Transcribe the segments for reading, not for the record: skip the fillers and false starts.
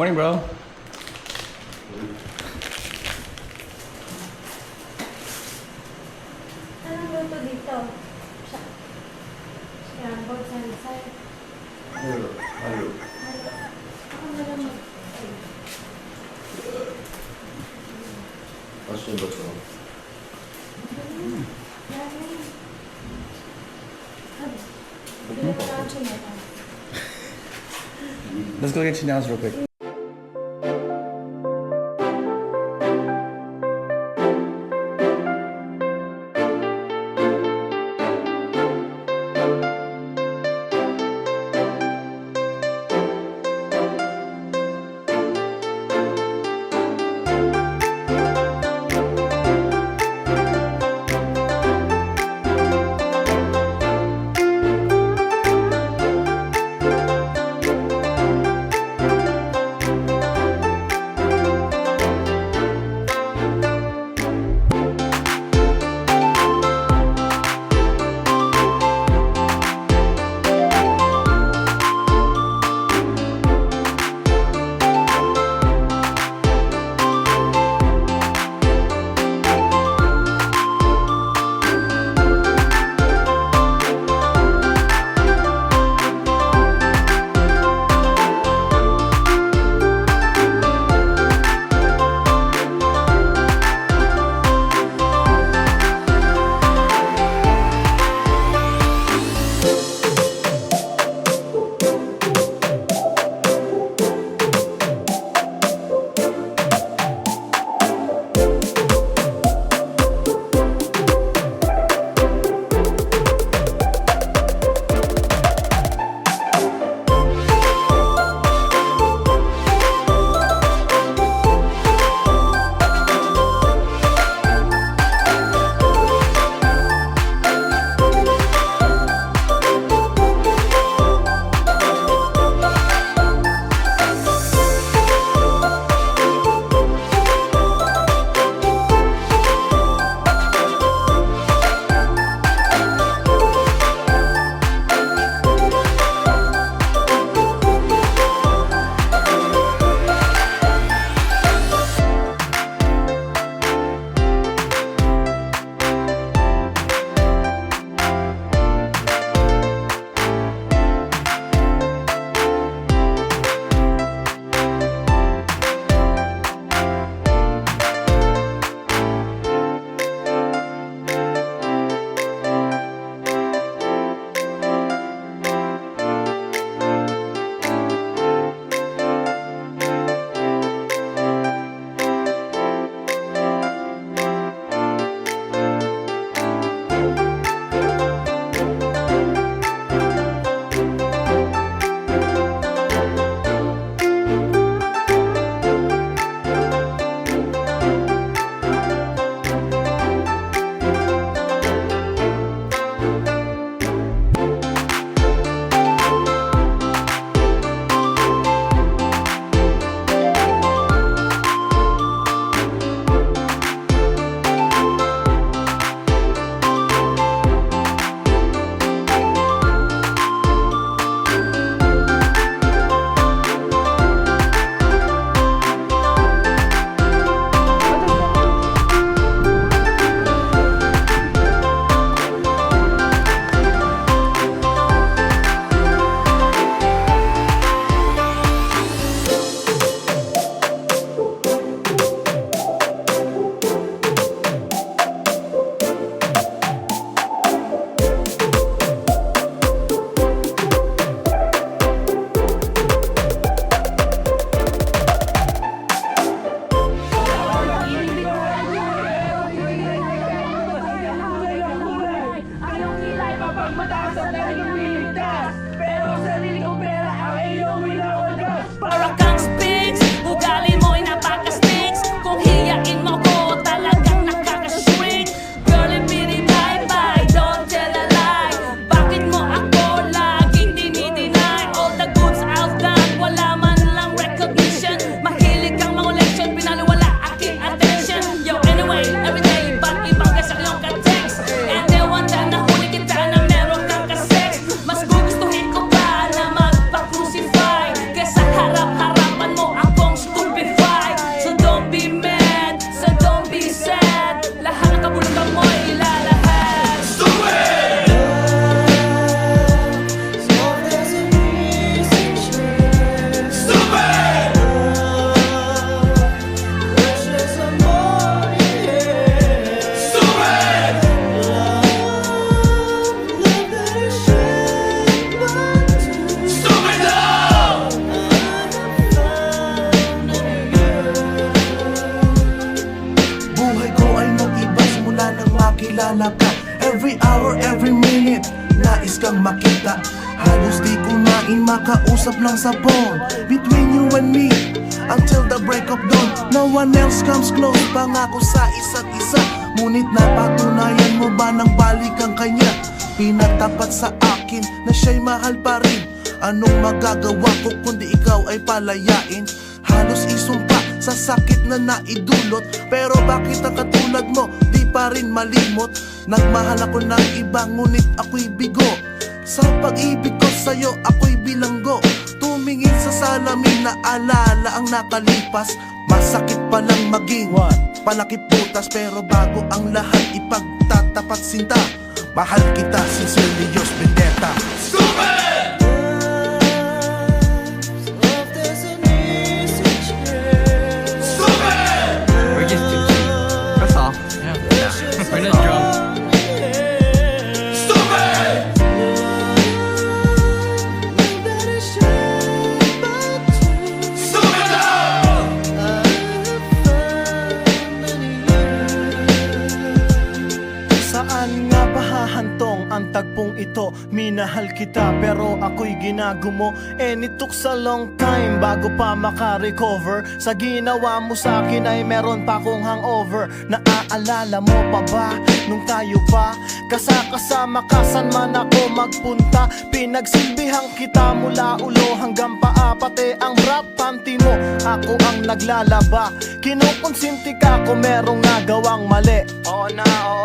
Morning, bro. Anong luto dito? Scrambled salsay. Halo. Halo. Ako na lang mag... Asin ba ito? Dami. Pinapakacho na lang. Let's go get Chanel's real quick. makita. Halos di kumain, makausap lang sa phone. Between you and me, until the break of dawn. No one else comes close, pangako sa isa't isa. Ngunit napatunayan mo ba ng balik ang kanya? Pinatapat sa akin na siya'y mahal pa rin. Anong magagawa ko kundi ikaw ay palayain? Halos isumpa sa sakit na naidulot. Pero bakit ang katulad mo di pa rin malimot? Nagmahal ako ng iba ngunit ako'y bigo. Sa pag-ibig ko sa'yo ako'y bilanggo. Tumingin sa salamin na alala ang nakalipas. Masakit palang maging palakip butas. Pero bago ang lahat ipagtatapat sinta. Mahal kita, sincerely yours, Vendetta. We're just tipsy. That's all. Yeah. We're not drunk. Saan nga ba hahantong ang tagpong ito? Minahal kita pero ako'y ginagumo. And it took a long time bago pa makarecover. Sa ginawa mo sa akin ay meron pa akong hangover. Naaalala mo pa ba nung tayo pa kasama ka saan man ako magpunta? Pinagsilbihan kita mula ulo hanggang paa. Pati ang bra panty mo ako ang naglalaba. Kinukonsinti ka kung merong nagawang mali. Oo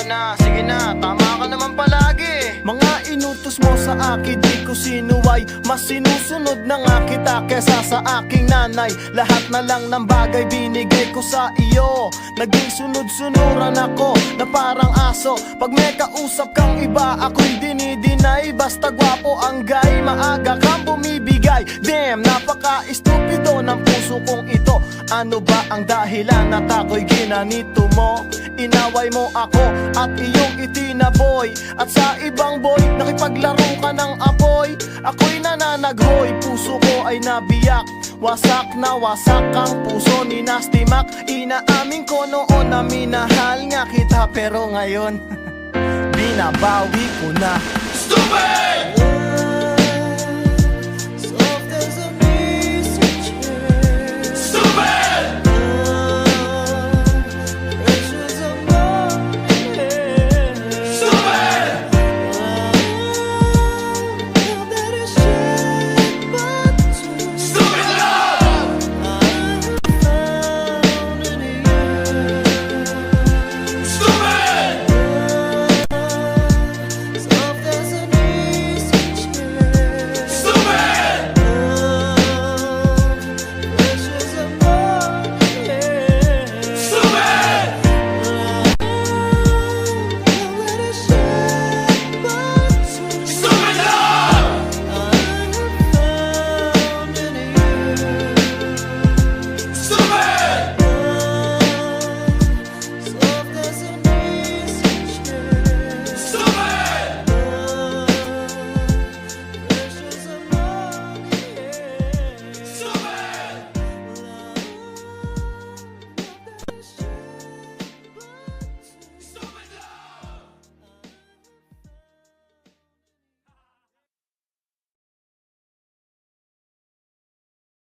na, sige na, tama ka naman palagi. Mga inutos mo sa akin, di ko sinuway. Mas sinusunod na nga kita kesa sa aking nanay. Lahat na lang ng bagay binigay ko sa iyo. Naging sunod-sunuran ako na parang aso. Pag may kausap kang iba, ako'y dinidinay. Basta gwapo ang guy, maaga kang bumibigay. Damn, napaka-estupido ng puso kong ito. Ano ba ang dahilan at ako'y ginanito mo? Inaway mo ako at iyong itinaboy. At sa ibang boy, nakipaglaro ka ng apoy. Ako'y nananaghoy, puso ko ay nabiyak. Wasak na wasak ang puso ni Nasty Mac. Inaamin ko noon na minahal nga kita. Pero ngayon, binabawi ko na. Stupid!